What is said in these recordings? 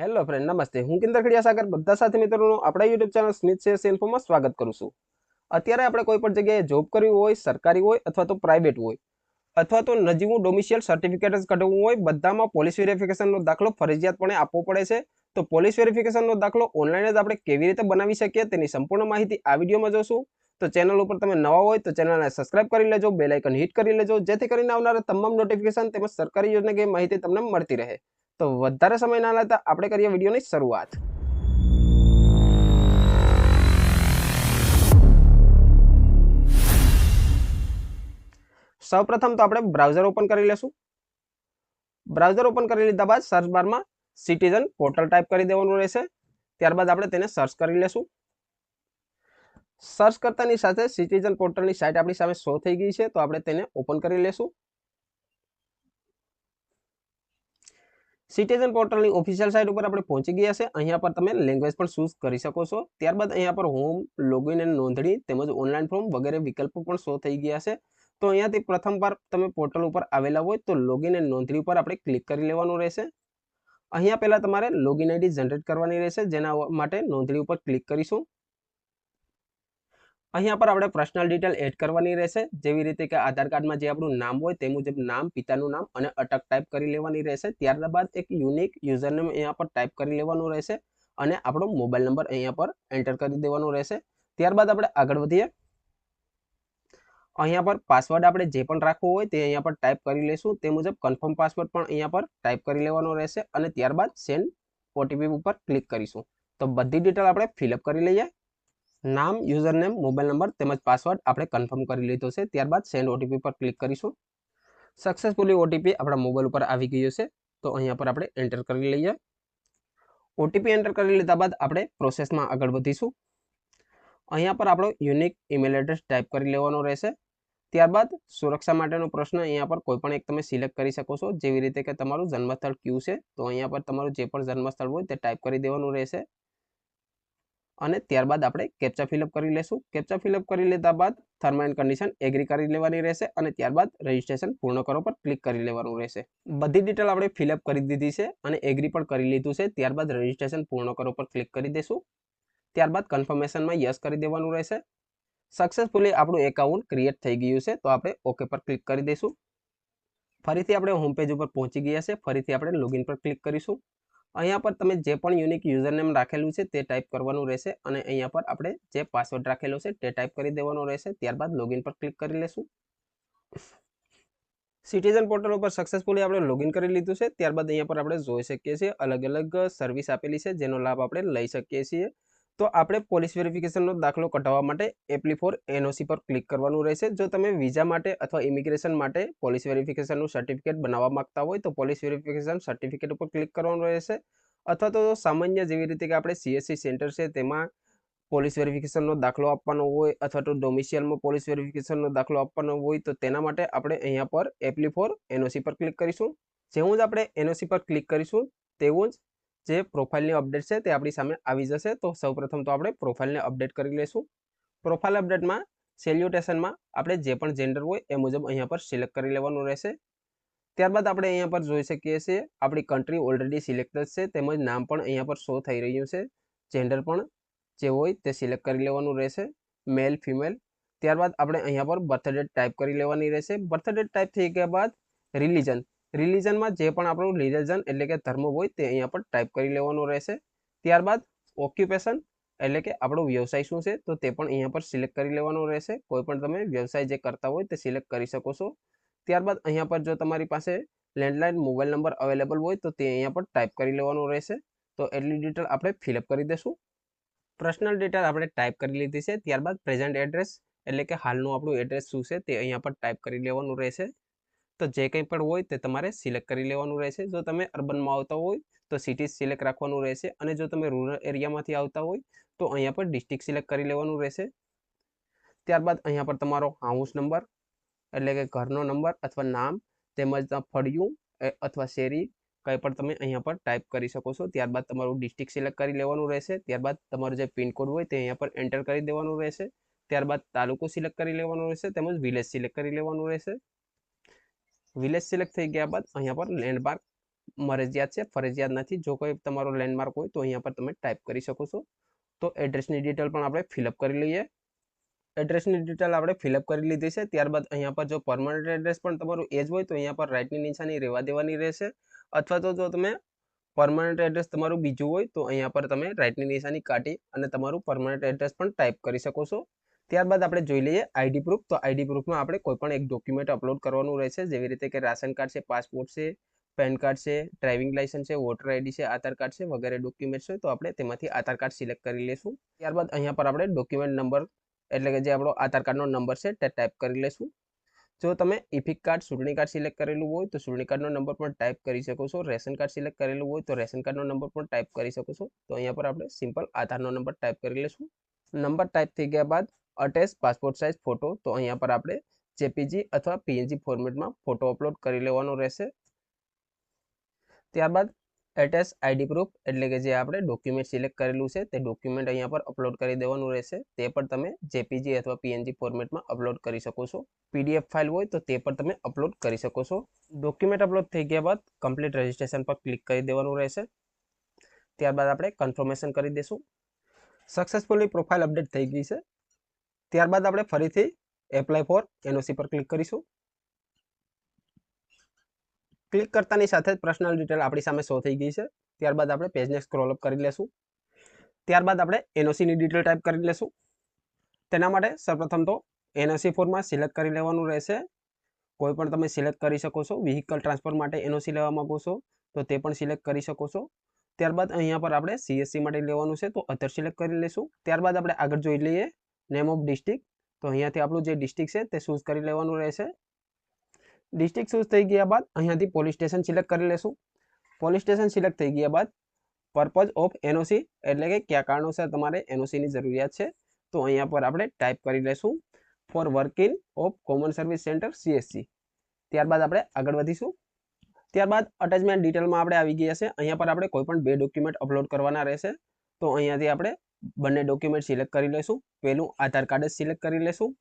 Hello friend, નમસ્તે. હું કિંદર ખડિયા સાગર બધા સાથે મિત્રોનું આપણા યુટ્યુબ ચેનલ સ્મિથ શેર્સ ઇન્ફોમાં સ્વાગત કરું છું. અત્યારે આપણે કોઈ પણ જગ્યાએ જોબ કરવી હોય, સરકારી હોય અથવા તો પ્રાઇવેટ હોય, અથવા તો નજીવું ડોમિશિયલ સર્ટિફિકેટ જ કઢાવવું હોય, બધામાં પોલીસ વેરિફિકેશનનો દાખલો ફરજિયાતપણે આપવો પડે છે. તો પોલીસ વેરિફિકેશનનો દાખલો ઓનલાઈન જ આપણે કેવી રીતે બનાવી શકીએ તેની સંપૂર્ણ માહિતી આ વિડીયોમાં જોશું. તો ચેનલ ઉપર તમે નવા હોય તો ચેનલને સબસ્ક્રાઇબ કરી લેજો, બેલ આઇકન હિટ કરી લેજો, જેથી કરીને આવનારા તમામ નોટિફિકેશન તેમજ સરકારી યોજનાકીય માહિતી તમને મળતી રહે. તો વધારે સમય ના લેતા આપણે કરીએ વિડીયોની શરૂઆત. સૌપ્રથમ તો આપણે બ્રાઉઝર ઓપન કરી લેશું. બ્રાઉઝર ઓપન કરી લીધા બાદ સર્ચ બારમાં સિટીઝન પોર્ટલ ટાઈપ કરી દેવાનું રહેશે. ત્યારબાદ આપણે તેને સર્ચ કરી લેશું. સર્ચ કરતાની સાથે સિટીઝન પોર્ટલની સાઇટ આપણી સામે શો થઈ ગઈ છે, તો આપણે તેને ઓપન કરી લેશું. સિટીઝન પોર્ટલની ઓફિશિયલ સાઇટ ઉપર આપણે પહોંચી ગયા છે. અહીંયા પર તમે લેંગ્વેજ પણ ચૂઝ કરી શકો છો. ત્યારબાદ અહીંયા પર હોમ, લોગિન અને નોંધણી તેમજ ઓનલાઈન ફોર્મ વગેરે વિકલ્પો પણ શો થઈ ગયા છે. તો અહીંયાથી પ્રથમ વાર તમે પોર્ટલ ઉપર આવેલા હોય તો લોગિન અને નોંધણી ઉપર આપણે ક્લિક કરી લેવાનું રહેશે. અહીંયા પહેલા તમારે લોગિન આઈડી જનરેટ કરવાની રહેશે, જેના માટે નોંધણી ઉપર ક્લિક કરીશું. અહીંયા પર આપણે પર્સનલ ડિટેલ એડ કરવાની રહેશે, જેવી રીતે કે આધાર કાર્ડમાં જે આપણું નામ હોય તે મુજબ નામ, પિતાનું નામ અને અટક ટાઈપ કરી લેવાની રહેશે. ત્યારબાદ એક યુનિક યુઝરનેમ અહીંયા પર ટાઈપ કરી લેવાનું રહેશે અને આપણો મોબાઈલ નંબર અહીંયા પર એન્ટર કરી દેવાનો રહેશે. ત્યારબાદ આપણે આગળ વધીએ. અહીંયા પર પાસવર્ડ આપણે જે પણ રાખવો હોય તે અહીંયા પર ટાઈપ કરી લેશું. તે મુજબ કન્ફર્મ પાસવર્ડ પણ અહીંયા પર ટાઈપ કરી લેવાનો રહેશે અને ત્યારબાદ સેન્ડ ઓટીપી ઉપર ક્લિક કરીશું. તો બધી ડિટેલ આપણે ફિલઅપ કરી લઈએ. નામ, યુઝરનેમ, મોબાઈલ નંબર તેમજ પાસવર્ડ આપણે કન્ફર્મ કરી લીધો છે. ત્યારબાદ સેન્ડ ઓટીપી પર ક્લિક કરીશું. સક્સેસફુલી ઓટીપી આપણા મોબાઈલ ઉપર આવી ગયો છે, તો અહીંયા પર આપણે એન્ટર કરી લઈએ. ઓટીપી એન્ટર કરી લીધા બાદ આપણે પ્રોસેસમાં આગળ વધીશું. અહીંયા પર આપણો યુનિક ઈમેલ એડ્રેસ ટાઈપ કરી લેવાનો રહેશે. ત્યારબાદ સુરક્ષા માટેનો પ્રશ્ન અહીંયા પર કોઈ પણ એક તમે સિલેક્ટ કરી શકો છો, જેવી રીતે કે તમારું જન્મસ્થળ કયું છે, તો અહીંયા પર તમારું જે પણ જન્મસ્થળ હોય તે ટાઈપ કરી દેવાનું રહેશે અને ત્યારબાદ આપણે કેપ્ચા ફિલઅપ કરી લેશું. કેપ્ચા ફિલઅપ કરી લીધા બાદ ટર્મ એન્ડ કન્ડિશન એગ્રી કરી લેવાની રહેશે અને ત્યારબાદ રજીસ્ટ્રેશન પૂર્ણ કરો પર ક્લિક કરી લેવાનું રહેશે. બધી ડિટેલ આપણે ફિલઅપ કરી દીધી છે અને એગ્રી પણ કરી લીધું છે. ત્યારબાદ રજીસ્ટ્રેશન પૂર્ણ કરો પર ક્લિક કરી દેશું. ત્યારબાદ કન્ફર્મેશનમાં યસ કરી દેવાનું રહેશે. સક્સેસફુલી આપણું એકાઉન્ટ ક્રિએટ થઈ ગયું છે, તો આપણે ઓકે પર ક્લિક કરી દઈશું. ફરીથી આપણે હોમ પેજ ઉપર પહોંચી ગયા છે. ફરીથી આપણે લોગિન પર ક્લિક કરીશું. અહીંયા પર તમે જે પણ યુનિક યુઝરનેમ રાખેલું છે તે ટાઈપ કરવાનું રહેશે અને અહીંયા પર આપણે જે પાસવર્ડ રાખેલો છે તે ટાઈપ કરી દેવાનો રહેશે. ત્યારબાદ લોગિન પર ક્લિક કરી લેશું. સિટીઝન પોર્ટલ ઉપર સક્સેસફુલી આપણે લોગિન કરી લીધું છે. ત્યારબાદ અહીંયા પર આપણે જોઈ શકીએ છીએ અલગ અલગ સર્વિસ આપેલી છે, જેનો લાભ આપણે લઈ શકીએ છીએ. તો આપણે પોલીસ વેરિફિકેશનનો દાખલો કઢાવવા માટે એપ્લી ફોર એનઓસી પર ક્લિક કરવાનું રહેશે. જો તમે વિઝા માટે અથવા ઇમિગ્રેશન માટે પોલીસ વેરિફિકેશનનું સર્ટિફિકેટ બનાવવા માંગતા હોય તો પોલીસ વેરિફિકેશન સર્ટિફિકેટ ઉપર ક્લિક કરવાનું રહેશે, અથવા તો સામાન્ય જેવી રીતે કે આપણે સીએસસી સેન્ટર છે તેમાં પોલીસ વેરિફિકેશનનો દાખલો આપવાનો હોય અથવા તો ડોમિશિયલમાં પોલીસ વેરિફિકેશનનો દાખલો આપવાનો હોય તો તેના માટે આપણે અહીંયા પર એપ્લી ફોર એનઓસી પર ક્લિક કરીશું. જેવું જ આપણે એનઓસી પર ક્લિક કરીશું તેવું જ જે પ્રોફાઇલની અપડેટ છે તે આપણી સામે આવી જશે. તો સૌપ્રથમ તો આપણે પ્રોફાઇલને અપડેટ કરી લઈશું. પ્રોફાઇલ અપડેટમાં સેલ્યુટેશનમાં આપણે જે પણ જેન્ડર હોય એ મુજબ અહીંયા પર સિલેક્ટ કરી લેવાનું રહેશે. ત્યારબાદ આપણે અહીંયા પર જોઈ શકીએ છીએ આપણી કન્ટ્રી ઓલરેડી સિલેક્ટેડ છે, તેમજ નામ પણ અહીંયા પર શો થઈ રહ્યું છે. જેન્ડર પણ જે હોય તે સિલેક્ટ કરી લેવાનું રહેશે, મેલ, ફિમેલ. ત્યારબાદ આપણે અહીંયા પર બર્થ ડેટ ટાઈપ કરી લેવાની રહેશે. બર્થ ડેટ ટાઈપ થઈ ગયા બાદ રિલિજનમાં જે પણ આપણું રિલિજન એટલે કે ધર્મ હોય તે અહીંયા પર ટાઈપ કરી લેવાનું રહેશે. ત્યારબાદ ઓક્યુપેશન એટલે કે આપણો વ્યવસાય શું છે તો તે પણ અહીંયા પર સિલેક્ટ કરી લેવાનું રહેશે. કોઈ પણ તમે વ્યવસાય જે કરતા હોય તે સિલેક્ટ કરી શકો છો. ત્યારબાદ અહીંયા પર જો તમારી પાસે લેન્ડલાઇન મોબાઈલ નંબર અવેલેબલ હોય તો તે અહીંયા પર ટાઈપ કરી લેવાનું રહેશે. તો એટલી ડિટેલ આપણે ફિલઅપ કરી દઈશું. પર્સનલ ડિટેલ આપણે ટાઈપ કરી લીધી છે. ત્યારબાદ પ્રેઝન્ટ એડ્રેસ એટલે કે હાલનું આપણું એડ્રેસ શું છે તે અહીંયા પર ટાઈપ કરી લેવાનું રહેશે. તો જે કંઈ પણ હોય તે તમારે સિલેક્ટ કરી લેવાનું રહેશે. જો તમે અર્બનમાં આવતા હોય તો સિટી સિલેક્ટ રાખવાનું રહેશે અને જો તમે રૂરલ એરિયામાંથી આવતા હોય તો અહીંયા પર ડિસ્ટ્રિક્ટ સિલેક્ટ કરી લેવાનું રહેશે. ત્યારબાદ અહીંયા પર તમારો હાઉસ નંબર એટલે કે ઘરનો નંબર અથવા નામ તેમજ ફળિયું અથવા શેરી કંઈ પણ તમે અહીંયા પર ટાઈપ કરી શકો છો. ત્યારબાદ તમારું ડિસ્ટ્રિક્ટ સિલેક્ટ કરી લેવાનું રહેશે. ત્યારબાદ તમારું જે પિનકોડ હોય તે અહીંયા પર એન્ટર કરી દેવાનું રહેશે. ત્યારબાદ તાલુકો સિલેક્ટ કરી લેવાનું રહેશે તેમજ વિલેજ સિલેક્ટ કરી લેવાનું રહેશે. વિલેજ સિલેક્ટ થઈ ગયા બાદ અહીંયા પર લેન્ડમાર્ક મરજિયાત છે, ફરજિયાત નથી. જો કોઈ તમારો લેન્ડમાર્ક હોય તો અહીંયા પર તમે ટાઈપ કરી શકો છો. તો એડ્રેસની ડિટેલ પણ આપણે ફિલઅપ કરી લઈએ. એડ્રેસની ડિટેલ આપણે ફિલઅપ કરી લીધી છે. ત્યારબાદ અહીંયા પર જો પરમનન્ટ એડ્રેસ પણ તમારું એ જ હોય તો અહીંયા પર રાઇટની નિશાની રહેવા દેવાની રહેશે, અથવા તો જો તમે પરમનન્ટ એડ્રેસ તમારું બીજું હોય તો અહીંયા પર તમે રાઇટની નિશાની કાઢી અને તમારું પરમનન્ટ એડ્રેસ પણ ટાઈપ કરી શકો છો. ત્યારબાદ આપણે જોઈ લઈએ આઈડી પ્રૂફ. તો આઈડી પ્રૂફમાં આપણે કોઈ પણ એક ડોક્યુમેન્ટ અપલોડ કરવાનું રહેશે, જેવી રીતે કે રાશન કાર્ડ છે, પાસપોર્ટ છે, પેન કાર્ડ છે, ડ્રાઇવિંગ લાઇસન્સ છે, વોટર આઈડી છે, આધાર કાર્ડ છે વગેરે ડોક્યુમેન્ટ્સ હોય તો આપણે તેમાંથી આધાર કાર્ડ સિલેક્ટ કરી લઈશું. ત્યારબાદ અહીંયા પર આપણે ડોક્યુમેન્ટ નંબર એટલે કે જે આપણો આધાર કાર્ડનો નંબર છે તે ટાઈપ કરી લઈશું. જો તમે ઇપિક કાર્ડ ચૂંટણી કાર્ડ સિલેક્ટ કરેલું હોય તો ચૂંટણી કાર્ડનો નંબર પણ ટાઈપ કરી શકો છો. રેશન કાર્ડ સિલેક્ટ કરેલું હોય તો રેશન કાર્ડનો નંબર પણ ટાઈપ કરી શકો છો. તો અહીંયા પર આપણે સિમ્પલ આધારનો નંબર ટાઈપ કરી લઈશું. નંબર ટાઈપ થઈ ગયા બાદ અટેચ પાસપોર્ટ સાઇઝ ફોટો, તો અહીંયા પર આપણે જેપીજી અથવા પીએનજી ફોર્મેટમાં ફોટો અપલોડ કરી લેવાનો રહેશે. ત્યારબાદ એટેચ આઈડી પ્રૂફ એટલે કે જે આપણે ડોક્યુમેન્ટ સિલેક્ટ કરેલું છે તે ડોક્યુમેન્ટ અહીંયા પર અપલોડ કરી દેવાનું રહેશે. તે પણ તમે જેપીજી અથવા પીએનજી ફોર્મેટમાં અપલોડ કરી શકો છો. પીડીએફ ફાઇલ હોય તો તે પણ તમે અપલોડ કરી શકો છો. ડોક્યુમેન્ટ અપલોડ થઈ ગયા બાદ કમ્પ્લીટ રજિસ્ટ્રેશન પર ક્લિક કરી દેવાનું રહેશે. ત્યારબાદ આપણે કન્ફર્મેશન કરી દઈશું. સક્સેસફુલી પ્રોફાઇલ અપડેટ થઈ ગઈ છે. ત્યારબાદ આપણે ફરીથી એપ્લાય ફોર એનઓસી પર ક્લિક કરીશું. ક્લિક કરતાની સાથે જ પર્સનલ ડિટેલ આપણી સામે શો થઈ ગઈ છે. ત્યારબાદ આપણે પેજને સ્ક્રોલ અપ કરી લેશું. ત્યારબાદ આપણે એનઓસીની ડિટેલ ટાઈપ કરી લેશું. તેના માટે સૌપ્રથમ તો એનઓસી ફોર્મમાં સિલેક્ટ કરી લેવાનું રહેશે. કોઈ પણ તમે સિલેક્ટ કરી શકો છો. વ્હીકલ ટ્રાન્સફર માટે એનઓસી લેવા માંગો છો તો તે પણ સિલેક્ટ કરી શકો છો. ત્યારબાદ અહીંયા પર આપણે સીએસસી માટે લેવાનું છે તો અધર સિલેક્ટ કરી લઈશું. ત્યારબાદ આપણે આગળ જોઈ લઈએ નેમ ઓફ ડિસ્ટ્રિક્ટ. તો અહીંયાથી આપણું જે ડિસ્ટ્રિક્ટ છે તે ચૂઝ કરી લેવાનું રહેશે. ડિસ્ટ્રિક્ટ ચૂઝ થઈ ગયા બાદ અહીંયાથી પોલીસ સ્ટેશન સિલેક્ટ કરી લેશું. પોલીસ સ્ટેશન સિલેક્ટ થઈ ગયા બાદ પર્પઝ ઓફ એનઓસી એટલે કે કયા કારણોસર તમારે એનઓસીની જરૂરિયાત છે તો અહીંયા પર આપણે ટાઈપ કરી લેશું for working of common service centre CSC. ત્યારબાદ આપણે આગળ વધીશું. ત્યારબાદ અટેચમેન્ટ ડિટેલમાં આપણે આવી ગયા છે. અહીંયા પર આપણે કોઈ પણ બે ડોક્યુમેન્ટ અપલોડ કરવાના રહેશે. તો અહીંયાથી આપણે બંને ડોક્યુમેન્ટ સિલેક્ટ કરી લઈશું. પહેલું આધાર કાર્ડ જ સિલેક્ટ કરી લઈશું.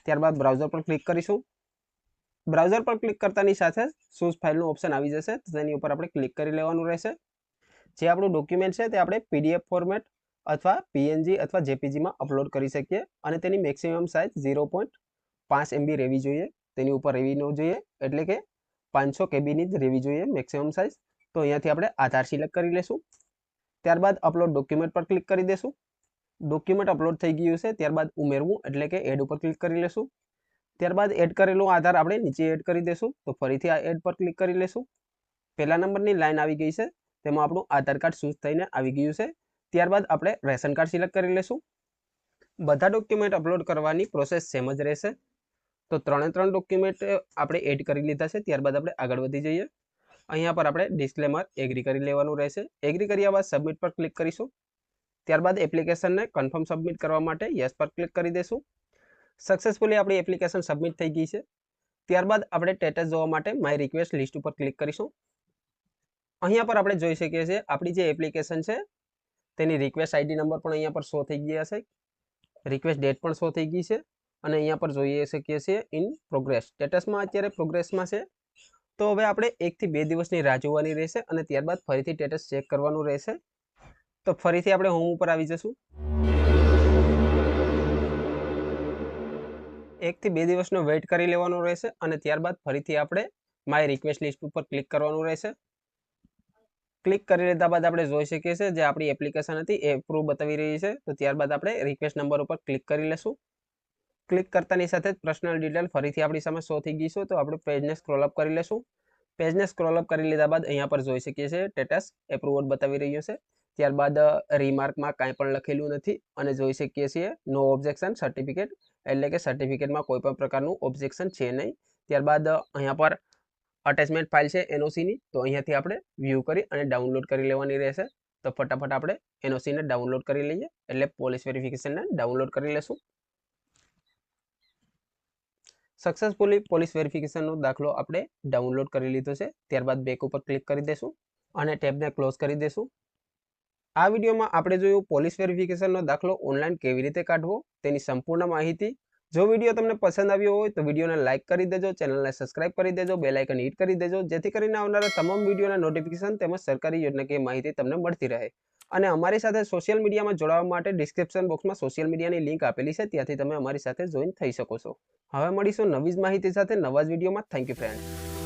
ત્યારબાદ બ્રાઉઝર પર ક્લિક કરીશું. બ્રાઉઝર પર ક્લિક કરતાની સાથે ચૂઝ ફાઇલનું ઓપ્શન આવી જશે. તો તેની ઉપર આપણે ક્લિક કરી લેવાનું રહેશે. જે આપણું ડોક્યુમેન્ટ છે તે આપણે પીડીએફ ફોર્મેટ અથવા પીએનજી અથવા જેપીજીમાં અપલોડ કરી શકીએ અને તેની મેક્સિમમ સાઇઝ 0.5 MB રહેવી જોઈએ. તેની ઉપર રહેવી ન જોઈએ, એટલે કે 500 KBની જ રહેવી જોઈએ મેક્સિમમ સાઇઝ. તો અહીંયાથી આપણે આધાર સિલેક્ટ કરી લેશું. ત્યારબાદ અપલોડ ડોક્યુમેન્ટ પર ક્લિક કરી દેશું. ડોક્યુમેન્ટ અપલોડ થઈ ગયું છે. ત્યારબાદ ઉમેરવું એટલે કે એડ ઉપર ક્લિક કરી લેશું. ત્યારબાદ એડ કરેલું આધાર આપણે નીચે એડ કરી દેશું. તો ફરીથી આ એડ પર ક્લિક કરી લેશું. પહેલા નંબરની લાઈન આવી ગઈ છે, તેમાં આપણું આધાર કાર્ડ ચૂઝ થઈને આવી ગયું છે. ત્યારબાદ આપણે રેશન કાર્ડ સિલેક્ટ કરી લેશું. બધા ડોક્યુમેન્ટ અપલોડ કરવાની પ્રોસેસ સેમ જ રહેશે. તો 3 ડોક્યુમેન્ટ આપણે એડ કરી લીધા છે. ત્યારબાદ આપણે આગળ વધી જઈએ. અહીંયા પર આપણે ડિસ્ક્લેમર એગ્રી કરી લેવાનું રહેશે. એગ્રી કર્યા બાદ સબમિટ પર ક્લિક કરીશું. ત્યારબાદ એપ્લિકેશનને કન્ફર્મ સબમિટ કરવા માટે યસ પર ક્લિક કરી દઈશું. સક્સેસફુલી આપણી એપ્લિકેશન સબમિટ થઈ ગઈ છે. ત્યારબાદ આપણે સ્ટેટસ જોવા માટે માય રિક્વેસ્ટ લિસ્ટ ઉપર ક્લિક કરીશું. અહીંયા પર આપણે જોઈ શકીએ છીએ આપણી જે એપ્લિકેશન છે તેની રિક્વેસ્ટ આઈડી નંબર પણ અહીંયા પર શો થઈ ગયા છે. રિક્વેસ્ટ ડેટ પણ શો થઈ ગઈ છે અને અહીંયા પર જોઈએ શકીએ છીએ ઇન પ્રોગ્રેસ. સ્ટેટસમાં અત્યારે પ્રોગ્રેસમાં છે. તો હવે આપણે 1 થી 2 દિવસની રાહ જોવાની રહેશે અને ત્યારબાદ ફરીથી સ્ટેટસ ચેક કરવાનું રહેશે. તો ફરીથી આપણે હોમ ઉપર આવી જશું. 1 થી 2 દિવસનો વેઇટ કરી લેવાનો રહેશે અને ત્યારબાદ ફરીથી આપણે માય રિક્વેસ્ટ લિસ્ટ ઉપર ક્લિક કરવાનું રહેશે. ક્લિક કરી લીધા બાદ આપણે જોઈ શકીએ છીએ જે આપણી એપ્લિકેશન હતી એ એપ્રુવ બતાવી રહી છે. તો ત્યારબાદ આપણે રિક્વેસ્ટ નંબર ઉપર ક્લિક કરી લેશું. ક્લિક કરતાની સાથે જ પર્સનલ ડિટેલ ફરીથી આપણી સામે શો થઈ ગઈ છે. તો આપણે પેજને સ્ક્રોલ અપ કરી લેશું. પેજને સ્ક્રોલ અપ કરી લીધા બાદ અહીંયા પર જોઈ શકીએ છીએ સ્ટેટસ એપ્રુવડ બતાવી રહ્યું છે. ત્યારબાદ રીમાર્કમાં કાંઈ પણ લખેલું નથી અને જોઈ શકીએ છીએ નો ઓબ્જેક્શન સર્ટિફિકેટ એટલે કે સર્ટિફિકેટમાં કોઈ પણ પ્રકારનું ઓબ્જેક્શન છે નહીં. ત્યારબાદ અહીંયા પર અટેચમેન્ટ ફાઇલ છે એનઓસીની. તો અહીંયાથી આપણે વ્યૂ કરી અને ડાઉનલોડ કરી લેવાની રહેશે. તો ફટાફટ આપણે એનઓસીને ડાઉનલોડ કરી લઈએ એટલે પોલીસ વેરિફિકેશનને ડાઉનલોડ કરી લેશું. સક્સેસફુલી પોલીસ વેરિફિકેશનનો દાખલો આપણે ડાઉનલોડ કરી લીધો છે. ત્યારબાદ બેક ઉપર ક્લિક કરી દેશું અને ટેબને ક્લોઝ કરી દેશું. આ વિડીયોમાં આપણે જોયું પોલીસ વેરિફિકેશનનો દાખલો ઓનલાઈન કેવી રીતે કાઢવો તેની સંપૂર્ણ માહિતી જો વિડીયો તમને પસંદ આવ્યો હોય તો વિડીયોને લાઇક કરી દેજો, ચેનલને સબસ્ક્રાઇબ કરી દેજો, બેલ આઇકન હિટ કરી દેજો, જેથી કરીને આવનારા તમામ વિડીયોના નોટિફિકેશન તેમજ સરકારી યોજનાકીય માહિતી તમને મળતી રહે. અને અમારી સાથે સોશિયલ મીડિયામાં જોડાવા માટે ડિસ્ક્રિપ્શન બોક્સમાં સોશિયલ મીડિયાની લિંક આપેલી છે, ત્યાંથી તમે અમારી સાથે જોઈન થઈ શકો છો. હવે મળીશું નવી જ માહિતી સાથે નવા જ વિડીયોમાં. Thank you friend.